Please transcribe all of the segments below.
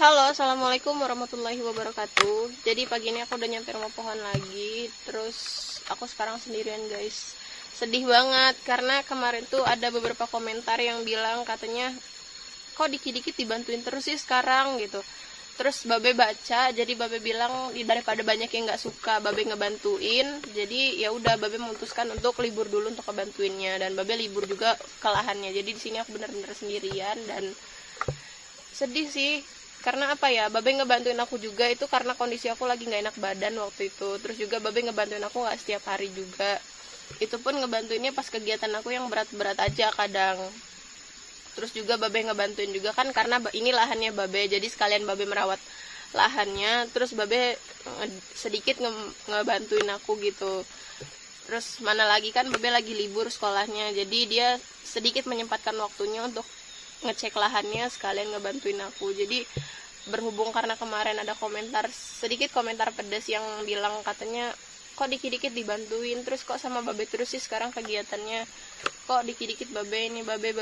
Halo, assalamualaikum warahmatullahi wabarakatuh. Jadi pagi ini aku udah nyampe rumah pohon lagi. Terus aku sekarang sendirian guys. Sedih banget karena kemarin tuh ada beberapa komentar yang bilang katanya kok dikit-dikit dibantuin terus sih sekarang gitu. Terus Babe baca, jadi Babe bilang daripada banyak yang nggak suka Babe ngebantuin, jadi ya udah Babe memutuskan untuk libur dulu untuk ngebantuinnya, dan Babe libur juga ke lahannya. Jadi di sini aku benar-benar sendirian dan sedih sih. Karena apa ya, Babe ngebantuin aku juga itu karena kondisi aku lagi nggak enak badan waktu itu. Terus juga Babe ngebantuin aku nggak setiap hari juga, itu pun ngebantuinnya pas kegiatan aku yang berat-berat aja kadang. Terus juga Babe ngebantuin juga kan karena ini lahannya Babe, jadi sekalian Babe merawat lahannya. Terus Babe sedikit ngebantuin aku gitu. Terus mana lagi kan Babe lagi libur sekolahnya, jadi dia sedikit menyempatkan waktunya untuk ngecek lahannya sekalian ngebantuin aku. Jadi berhubung karena kemarin ada sedikit komentar pedas yang bilang katanya kok dikit-dikit dibantuin terus, kok sama Babe terus sih sekarang kegiatannya, kok dikit-dikit Babe ini Babe.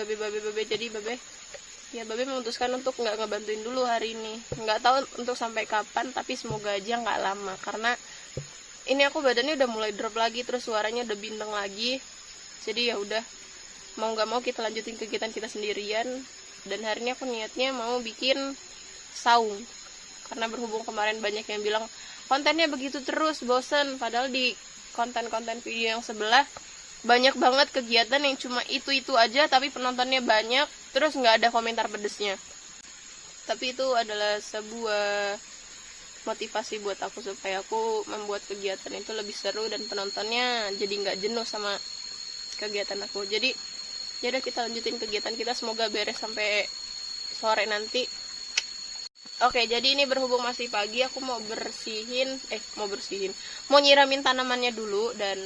Jadi Babe memutuskan untuk nggak ngebantuin dulu hari ini. Nggak tahu untuk sampai kapan, tapi semoga aja nggak lama, karena ini aku badannya udah mulai drop lagi, terus suaranya udah bintang lagi. Jadi ya udah, mau nggak mau kita lanjutin kegiatan kita sendirian. Dan hari ini aku niatnya mau bikin saung, karena berhubung kemarin banyak yang bilang kontennya begitu terus bosen, padahal di konten-konten video yang sebelah banyak banget kegiatan yang cuma itu aja tapi penontonnya banyak, terus nggak ada komentar pedesnya. Tapi itu adalah sebuah motivasi buat aku supaya aku membuat kegiatan itu lebih seru dan penontonnya jadi nggak jenuh sama kegiatan aku. Jadi ya udah, kita lanjutin kegiatan kita, semoga beres sampai sore nanti. Oke, jadi ini berhubung masih pagi, aku mau mau nyiramin tanamannya dulu, dan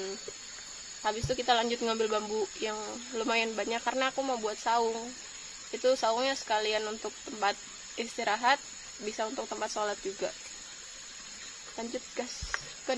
habis itu kita lanjut ngambil bambu yang lumayan banyak karena aku mau buat saung. Itu saungnya sekalian untuk tempat istirahat, bisa untuk tempat sholat juga. Lanjut gas kan.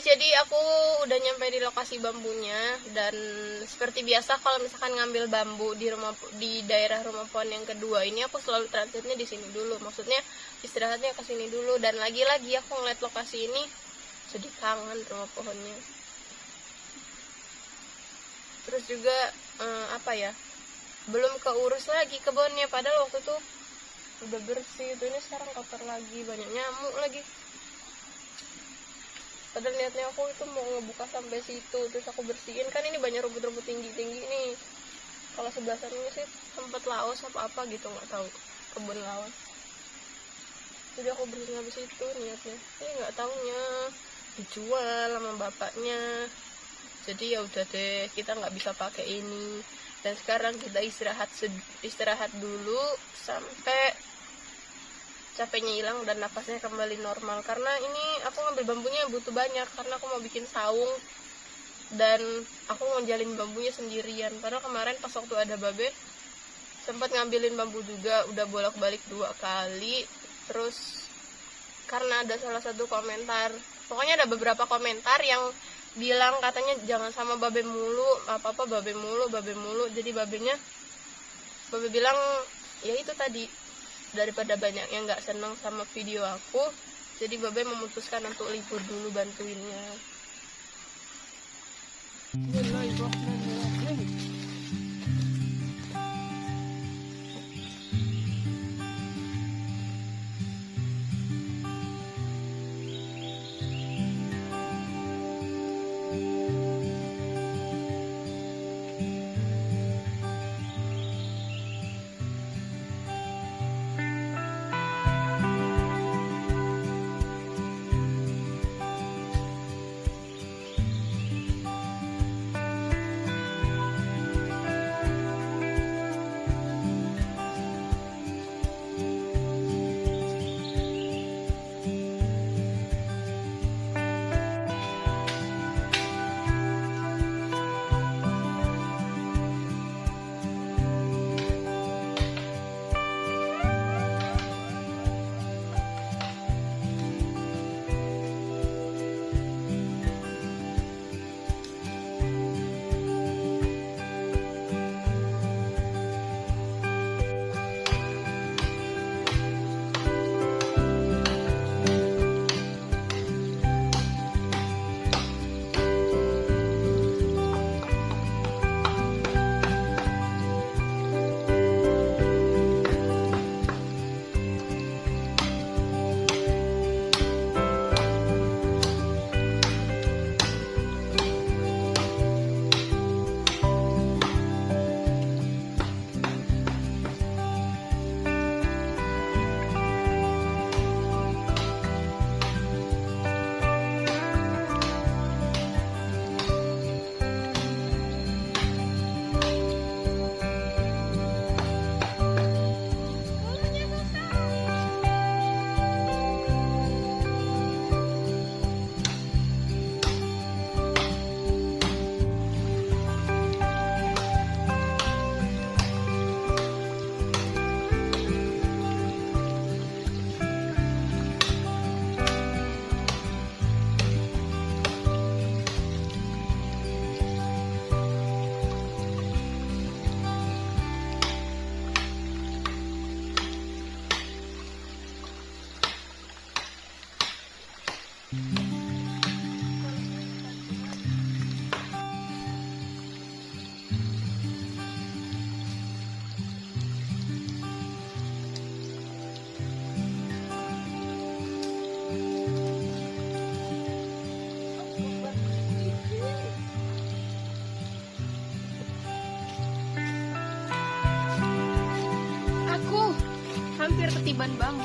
guys, jadi aku udah nyampe di lokasi bambunya. Dan seperti biasa kalau misalkan ngambil bambu di daerah rumah pohon yang kedua ini, aku selalu transitnya di sini dulu. Maksudnya istirahatnya ke sini dulu. Dan lagi-lagi aku ngeliat lokasi ini jadi kangen rumah pohonnya. Terus juga belum keurus lagi kebunnya, padahal waktu itu udah bersih. Itu ini sekarang kotor lagi, banyak nyamuk lagi. Padahal niatnya aku itu mau ngebuka sampai situ, terus aku bersihin. Kan ini banyak rumput-rumput tinggi-tinggi nih. Kalau sebelah sana sih tempat laos apa gitu, nggak tahu, kebun laos. Jadi aku bersihin habis itu niatnya. Nggak taunya dijual sama bapaknya. Jadi ya udah deh, kita nggak bisa pakai ini. Dan sekarang kita istirahat dulu sampai capeknya hilang dan napasnya kembali normal. Karena ini aku ngambil bambunya butuh banyak, karena aku mau bikin saung dan aku ngejalin bambunya sendirian. Padahal kemarin pas waktu ada babe sempat ngambilin bambu juga, udah bolak-balik 2 kali. Terus karena ada salah satu komentar, pokoknya ada beberapa komentar yang bilang katanya jangan sama babe mulu, apa-apa babe mulu. Jadi babe bilang ya itu tadi, daripada banyak yang nggak seneng sama video aku, jadi babe memutuskan untuk libur dulu bantuinnya. Hampir ketiban bambu.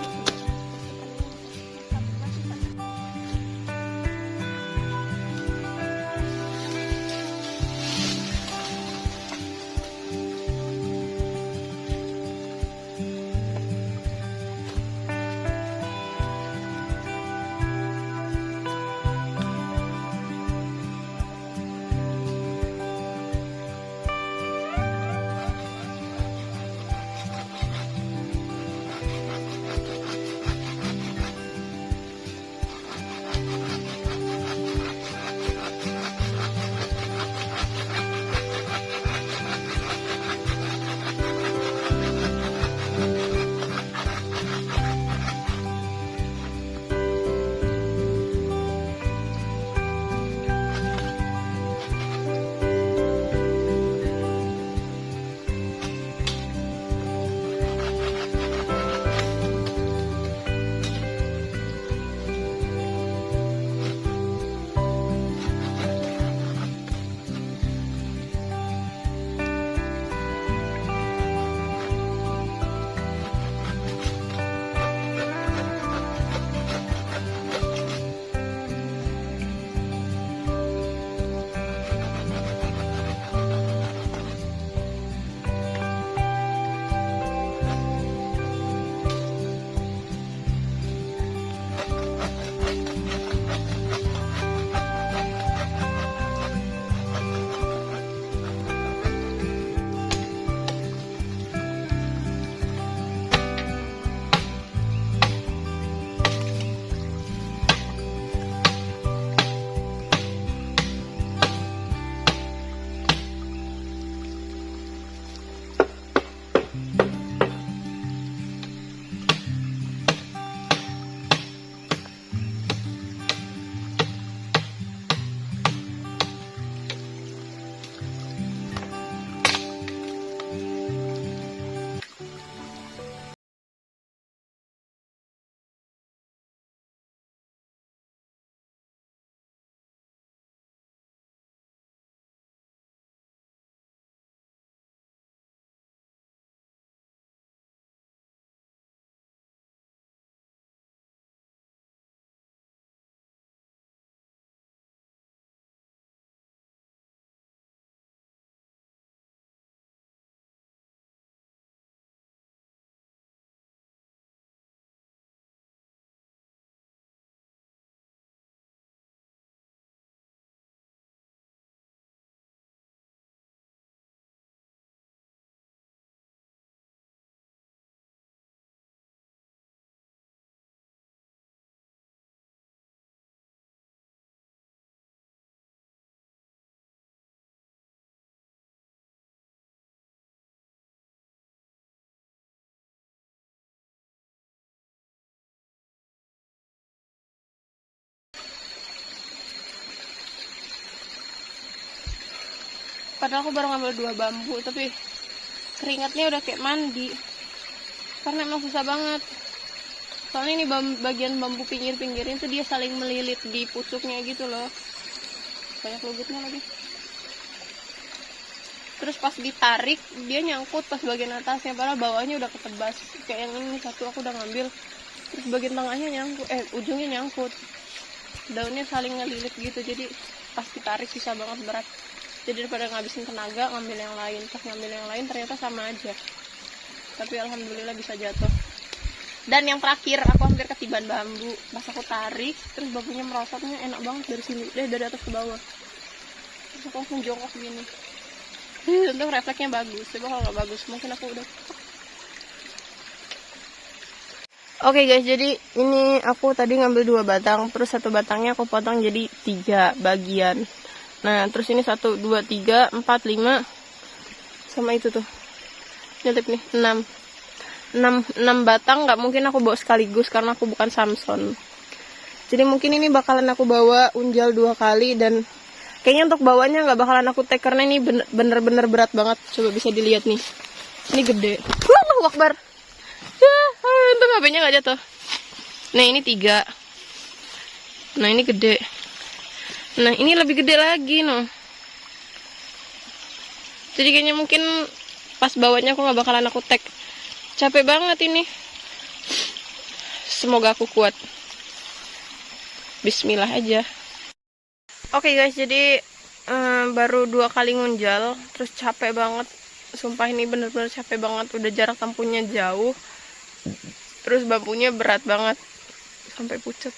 Padahal aku baru ngambil 2 bambu, tapi keringatnya udah kayak mandi. Karena emang susah banget. Soalnya ini bagian bambu pinggir-pinggirin tuh dia saling melilit di pucuknya gitu loh. Banyak lugutnya lagi. Terus pas ditarik dia nyangkut pas bagian atasnya, padahal bawahnya udah ketebas. Kayak yang ini satu aku udah ngambil, terus bagian tengahnya nyangkut, ujungnya nyangkut. Daunnya saling ngelilit gitu, jadi pas ditarik susah banget, berat. Jadi daripada ngabisin tenaga ngambil yang lain, pas ngambil yang lain ternyata sama aja. Tapi alhamdulillah bisa jatuh. Dan yang terakhir aku hampir ketiban bambu, pas aku tarik terus bambunya merosotnya enak banget dari sini, dari atas ke bawah. Terus aku langsung jongkok gini. Untuk refleksnya bagus, coba kalau nggak bagus mungkin aku udah. Oke guys, jadi ini aku tadi ngambil 2 batang, terus 1 batangnya aku potong jadi 3 bagian. Nah terus ini 1, 2, 3, 4, 5 sama itu tuh nyetip nih 6 batang. Nggak mungkin aku bawa sekaligus karena aku bukan Samson. Jadi mungkin ini bakalan aku bawa unjal 2 kali, dan kayaknya untuk bawanya nggak bakalan aku take karena ini bener-bener berat banget. Coba bisa dilihat nih, ini gede. Allahu Akbar. Untung HP-nya nggak jatuh. Nah ini 3. Nah ini gede. Nah ini lebih gede lagi noh. Jadi kayaknya mungkin pas bawanya aku nggak bakalan aku take. Capek banget ini. Semoga aku kuat. Bismillah aja. Oke guys, jadi baru 2 kali ngunjal, terus capek banget. Sumpah ini bener-bener capek banget. Udah jarak tempuhnya jauh, terus bambunya berat banget sampai pucet.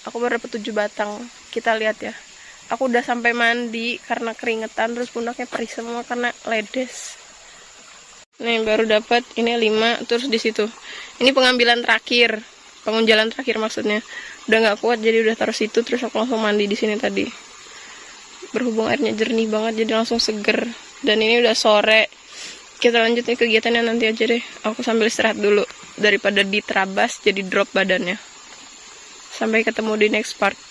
Aku baru dapet 7 batang. Kita lihat ya. Aku udah sampai mandi karena keringetan, terus pundaknya perih semua karena ledes. Nih baru dapat ini 5, terus di situ. Ini pengambilan terakhir, pengunjalan terakhir maksudnya. Udah nggak kuat jadi udah taruh situ, terus aku langsung mandi di sini tadi. Berhubung airnya jernih banget jadi langsung seger. Dan ini udah sore. Kita lanjut nih kegiatannya nanti aja deh. Aku sambil istirahat dulu daripada diterabas jadi drop badannya. Sampai ketemu di next part.